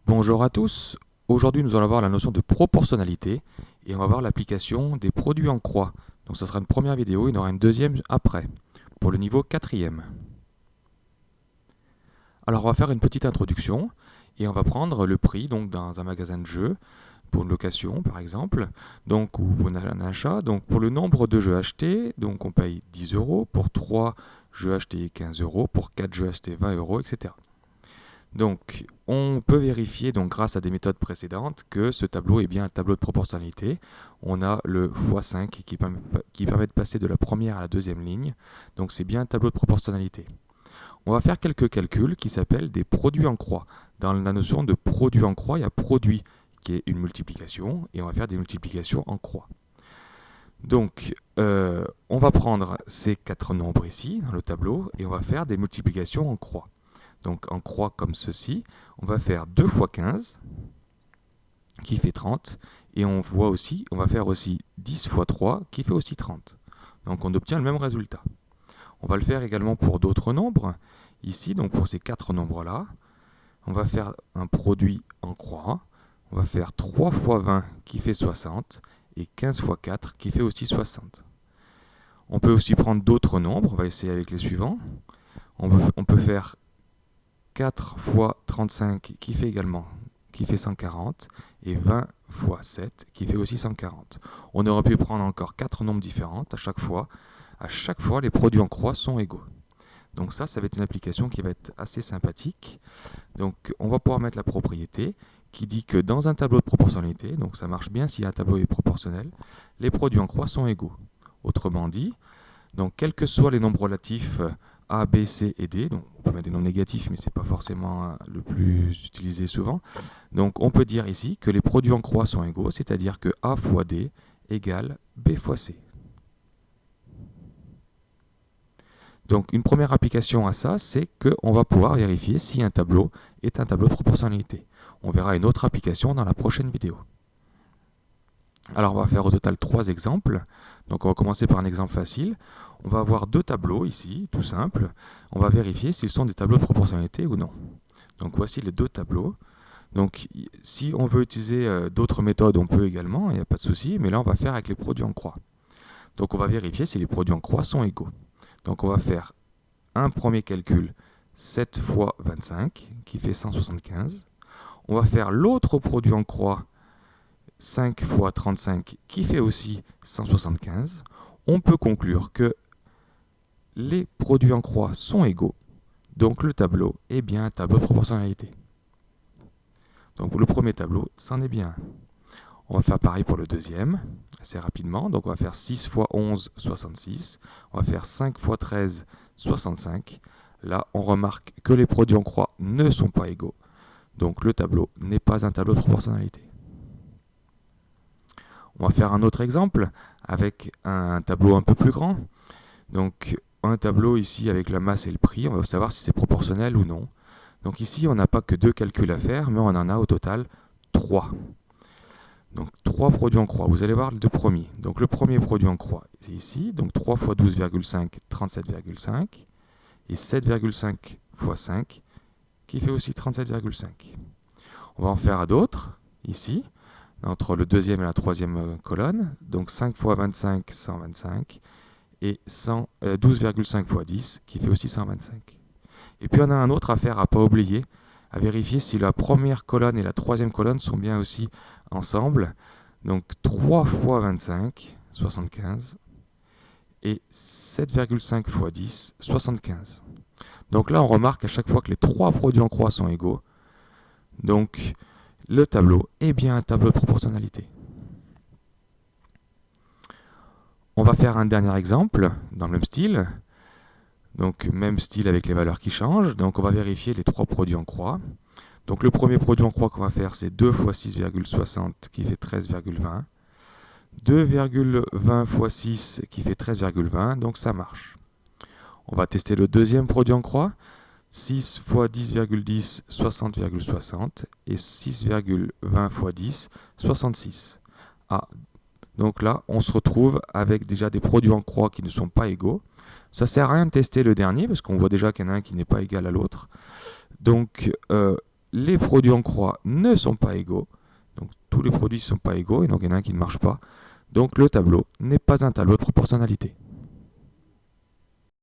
Bonjour à tous, aujourd'hui nous allons voir la notion de proportionnalité et on va voir l'application des produits en croix. Donc ça sera une première vidéo, il y en aura une deuxième après, pour le niveau 4e. Alors on va faire une petite introduction et on va prendre le prix donc dans un magasin de jeux, pour une location par exemple, donc, ou pour un achat. Donc pour le nombre de jeux achetés, donc on paye 10 euros, pour 3 jeux achetés 15 euros, pour 4 jeux achetés 20 euros, etc. Donc, on peut vérifier donc, grâce à des méthodes précédentes que ce tableau est bien un tableau de proportionnalité. On a le x5 qui permet de passer de la première à la deuxième ligne. Donc, c'est bien un tableau de proportionnalité. On va faire quelques calculs qui s'appellent des produits en croix. Dans la notion de produit en croix, il y a produit qui est une multiplication et on va faire des multiplications en croix. Donc, on va prendre ces 4 nombres ici dans le tableau et on va faire des multiplications en croix. Donc en croix comme ceci, on va faire 2 fois 15 qui fait 30 et on va faire aussi 10 fois 3 qui fait aussi 30. Donc on obtient le même résultat. On va le faire également pour d'autres nombres. Ici, donc pour ces 4 nombres-là, on va faire un produit en croix. On va faire 3 fois 20 qui fait 60 et 15 fois 4 qui fait aussi 60. On peut aussi prendre d'autres nombres. On va essayer avec les suivants. On peut faire 4 fois 35 qui fait 140 et 20 fois 7 qui fait aussi 140. On aurait pu prendre encore 4 nombres différents à chaque fois. À chaque fois, les produits en croix sont égaux. Donc ça va être une application qui va être assez sympathique. Donc on va pouvoir mettre la propriété qui dit que dans un tableau de proportionnalité, donc ça marche bien si un tableau est proportionnel, les produits en croix sont égaux. Autrement dit, donc quels que soient les nombres relatifs A, B, C et D, donc on peut mettre des nombres négatifs, mais ce n'est pas forcément le plus utilisé souvent. Donc on peut dire ici que les produits en croix sont égaux, c'est-à-dire que A fois D égale B fois C. Donc une première application à ça, c'est qu'on va pouvoir vérifier si un tableau est un tableau de proportionnalité. On verra une autre application dans la prochaine vidéo. Alors on va faire au total 3 exemples. Donc on va commencer par un exemple facile. On va avoir 2 tableaux ici, tout simple. On va vérifier s'ils sont des tableaux de proportionnalité ou non. Donc voici les 2 tableaux. Donc si on veut utiliser d'autres méthodes, on peut également, il n'y a pas de souci, mais là on va faire avec les produits en croix. Donc on va vérifier si les produits en croix sont égaux. Donc on va faire un premier calcul, 7 fois 25, qui fait 175. On va faire l'autre produit en croix, 5 fois 35 qui fait aussi 175, on peut conclure que les produits en croix sont égaux, donc le tableau est bien un tableau de proportionnalité. Donc le premier tableau, c'en est bien. On va faire pareil pour le deuxième, assez rapidement. Donc on va faire 6 fois 11, 66. On va faire 5 fois 13, 65. Là, on remarque que les produits en croix ne sont pas égaux. Donc le tableau n'est pas un tableau de proportionnalité. On va faire un autre exemple avec un tableau un peu plus grand. Donc un tableau ici avec la masse et le prix, on va savoir si c'est proportionnel ou non. Donc ici, on n'a pas que 2 calculs à faire, mais on en a au total 3. Donc 3 produits en croix. Vous allez voir les 2 premiers. Donc le premier produit en croix, c'est ici. Donc 3 fois 12,5, 37,5. Et 7,5 fois 5, qui fait aussi 37,5. On va en faire à d'autres, ici, entre le deuxième et la troisième colonne. Donc 5 fois 25, 125. Et 12,5 fois 10, qui fait aussi 125. Et puis on a un autre à faire, à ne pas oublier, à vérifier si la première colonne et la troisième colonne sont bien aussi ensemble. Donc 3 fois 25, 75. Et 7,5 fois 10, 75. Donc là, on remarque à chaque fois que les 3 produits en croix sont égaux. Donc le tableau est bien un tableau de proportionnalité. On va faire un dernier exemple dans le même style. Donc même style avec les valeurs qui changent. Donc on va vérifier les 3 produits en croix. Donc le premier produit en croix qu'on va faire, c'est 2 fois 6,60 qui fait 13,20. 2,20 fois 6 qui fait 13,20, donc ça marche. On va tester le deuxième produit en croix. 6 fois 10,10, 60,60. Et 6,20 fois 10, 66. Ah, donc là, on se retrouve avec déjà des produits en croix qui ne sont pas égaux. Ça ne sert à rien de tester le dernier, parce qu'on voit déjà qu'il y en a un qui n'est pas égal à l'autre. Donc, les produits en croix ne sont pas égaux. Donc tous les produits ne sont pas égaux et donc il y en a un qui ne marche pas. Donc le tableau n'est pas un tableau de proportionnalité.